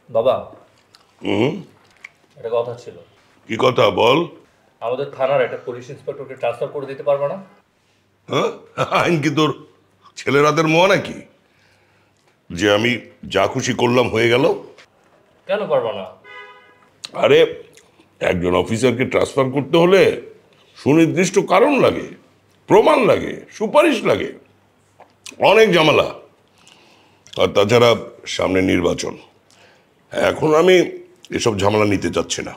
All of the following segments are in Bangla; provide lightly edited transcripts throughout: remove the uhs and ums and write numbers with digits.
বাবা, হুম, একটা কথা ছিল। কি কথা বল? আমাদের থানার একটা পুলিশ ইন্সপেক্টরকে ট্রান্সফার করে দিতে পারবে না? হ্যাঁ, আইন কি তোর ছেলের হাতের মোয়া নাকি যে আমি যা খুশি করলাম হয়ে গেল? কেন পারবে না? আরে একজন অফিসারকে ট্রান্সফার করতে হলে সুনির্দিষ্ট কারণ লাগে, প্রমাণ লাগে, সুপারিশ লাগে, অনেক ঝামেলা। আর তাছাড়া সামনে নির্বাচন, এখন আমি এসব ঝামেলা নিতে চাচ্ছি না।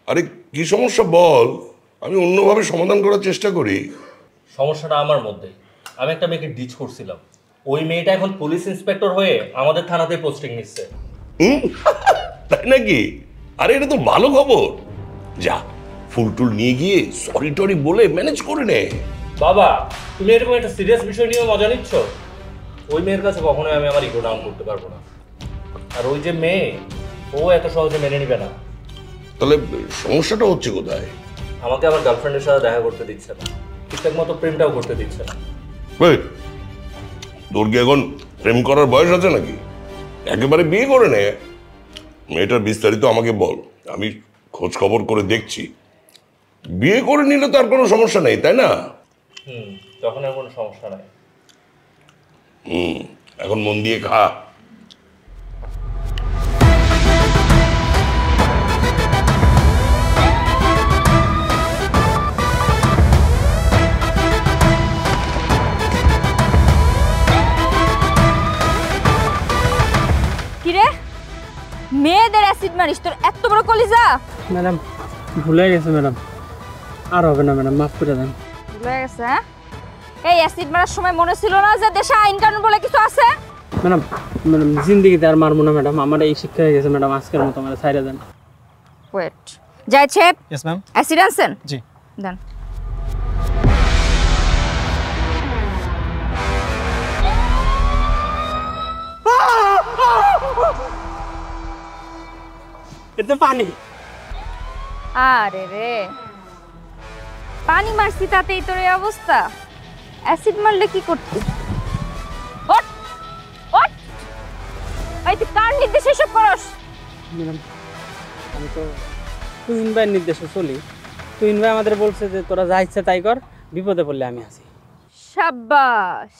আরে কি সমস্যা বল, আমি অন্যভাবে সমাধান করার চেষ্টা করি। সমস্যাটা আমার মধ্যেই। আমি একটা মেয়েকে ডিচ করছিলাম, ওই মেয়েটা এখন পুলিশ ইন্সপেক্টর হয়ে আমাদের থানাতে পোস্টিং নিচ্ছে। তাই নাকি? আরে এটা তো ভালো খবর। যা, ফুল টুল নিয়ে গিয়ে সরি টরি বলে ম্যানেজ করে নে। বাবা, তুমি এরকম একটা সিরিয়াস বিষয় নিয়ে মজা নিচ্ছ? ওই মেয়ের কাছে কখনোই আমি আমার ইগো ডাউন করতে পারবো না। আর ওই যে মেয়ে, ও এত সহজে মেনে নিবে না। তাহলে সমস্যাটা হচ্ছে কোথায়? আমাকে আমার গার্লফ্রেন্ডের সাথে দেখা করতে দিচ্ছে না, ঠিকঠাক মতো প্রেমটাও করতে দিচ্ছে না। তোর কি এখন প্রেম করার বয়স আছে নাকি? একেবারে বিয়ে করে নে। মেয়েটার বিস্তারিত আমাকে বল, আমি খোঁজ খবর করে দেখছি। বিয়ে করে নিলে তো আর কোনো সমস্যা নেই, তাই না? তখন আর কোনো সমস্যা নাই। এখন মন দিয়ে খা। কিরে, মেয়েদের অ্যাসিড মারিস? তোর এত বড় কলিজা? ম্যাডাম ভুলে গেছে ম্যাডাম, আর হবে না ম্যাডাম, মাফ করে দেন। ভুলে গেছে? হ্যাঁ, এই অ্যাসিড মারার সময় মনে ছিল না যে দেশে আইন কানুন বলে কিছু আছে? ম্যাডাম ম্যাডাম জিন্দিগিতে আর মারবো না ম্যাডাম, আমার এই শিক্ষা হয়ে গেছে ম্যাডাম, আজকের মতো আমার ছাইড়া দেন। ওয়েট, যাইছে? Yes ma'am. অ্যাসিড আনছেন? জি। দেন। এটা পানি। আরে রে, পানি মারছি তাতেই তোর এই অবস্থা? অ্যাসিড মারলে কি করতি? ওঠ ওঠ, এই তুই কার নির্দেশে এসব করস? ম্যাডাম আমি তো তুহিন ভাইয়ের নির্দেশে চলি। তুহিন ভাই আমাদের বলছে যে তোরা যা ইচ্ছে তাই কর, বিপদে পড়লে আমি আছি। শাবাশ।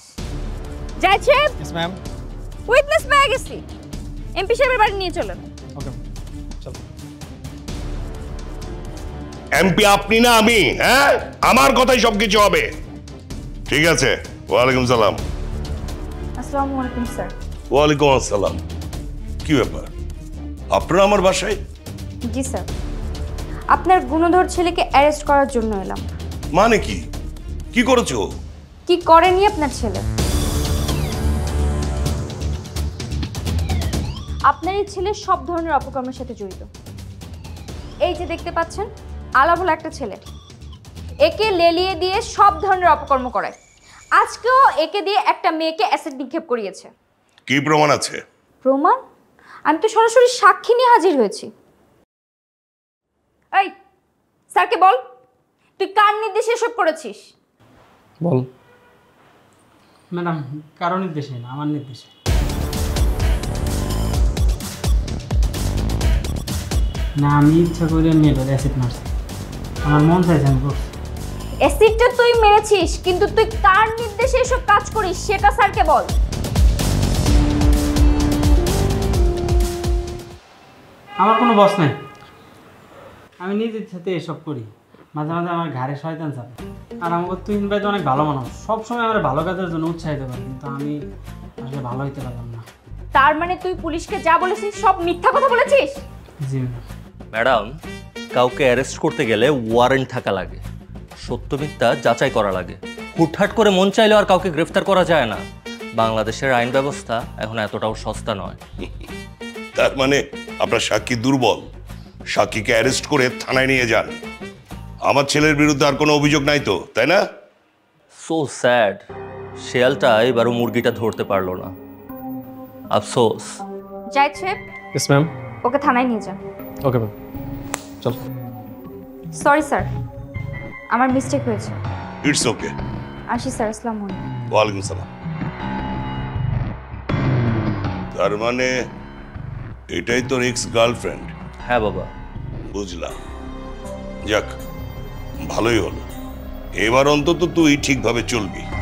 যাইছে? Yes ma'am. উইটনেস পেয়ে গেছি, এমপি সাহেবের বাড়ি নিয়ে চলেন। ওকে চল। এমপি আপনি না আমি? হ্যাঁ, আমার কথাই সবকিছু হবে। ঠিক আছে। ওয়ালাইকুম সালাম। আসসালামু আলাইকুম স্যার। ওয়ালাইকুম আসসালাম। কি ব্যাপার, আপনারা আমার বাসায়? জি স্যার, আপনার গুণধর ছেলেকে অ্যারেস্ট করার জন্য এলাম। মানে কি? কি করেছো? কি করেনি আপনার ছেলে? আপনার এই ছেলে সব ধরনের অপকর্মের সাথে জড়িত। এই যে দেখতে পাচ্ছেন, আলা বলে একটা ছেলে, একে লেলিয়ে দিয়ে সব ধরনের অপকর্ম করায়। আজকেও একে দিয়ে একটা মেয়েকে অ্যাসিড নিক্ষেপ করিয়েছে। কি প্রমাণ আছে? প্রমাণ? আমি তো সরাসরি সাক্ষী নিয়ে হাজির হয়েছি। এই স্যারকে বল, তুই কার নির্দেশে এসব করেছিস? বল। ম্যাডাম কারো নির্দেশে না, আমার নির্দেশে। না, আমি ইচ্ছা করে মেয়েটার অ্যাসিড মারছি, আমার মন চাইছে আমি করছি। অ্যাসিডটা তুই মেরেছিস, কিন্তু তুই কার নির্দেশে এসব কাজ করিস সেটা স্যারকে বল। আমার কোনো বস নাই, আমি নিজের সাথে এসব করি। মাঝে মাঝে আমার ঘাড়ে শয়তান চাপে। আর আমাকে তুহিন ভাই তো অনেক ভালো মানুষ, সবসময় আমার ভালো কাজের জন্য উৎসাহিত করে, কিন্তু আমি আসলে ভালো হইতে পারলাম না। তার মানে তুই পুলিশকে যা বলেছিস সব মিথ্যা কথা বলেছিস? জি ম্যাডাম, কাউকে অ্যারেস্ট করতে গেলে ওয়ারেন্ট থাকা লাগে, সত্য মিথ্যা যাচাই করা লাগে। হুটহাট করে মন চাইলেও আর কাউকে গ্রেফতার করা যায় না। বাংলাদেশের আইন ব্যবস্থা এখন এতটাও সস্তা নয়। তার মানে আপনার সাক্ষী দুর্বল? সাক্ষীকে অ্যারেস্ট করে থানায় নিয়ে যান। আমার ছেলের বিরুদ্ধে আর কোনো অভিযোগ নাই তো, তাই না? সো স্যাড, শেয়ালটা এবারও মুরগিটা ধরতে পারলো না। আফসোস। যাইছে? Yes ma'am. ওকে থানায় নিয়ে যান। ওকে ম্যাম, চল। সরি স্যার, আমার মিস্টেক হয়েছে। It's okay. আসি স্যার, আসসালামু আলাইকুম। ওয়ালাইকুম সালাম। তার মানে এটাই তোর এক্স গার্লফ্রেন্ড? হ্যাঁ বাবা। বুঝলাম। যাক, ভালোই হলো। এবার অন্তত তুই ঠিকভাবে চলবি।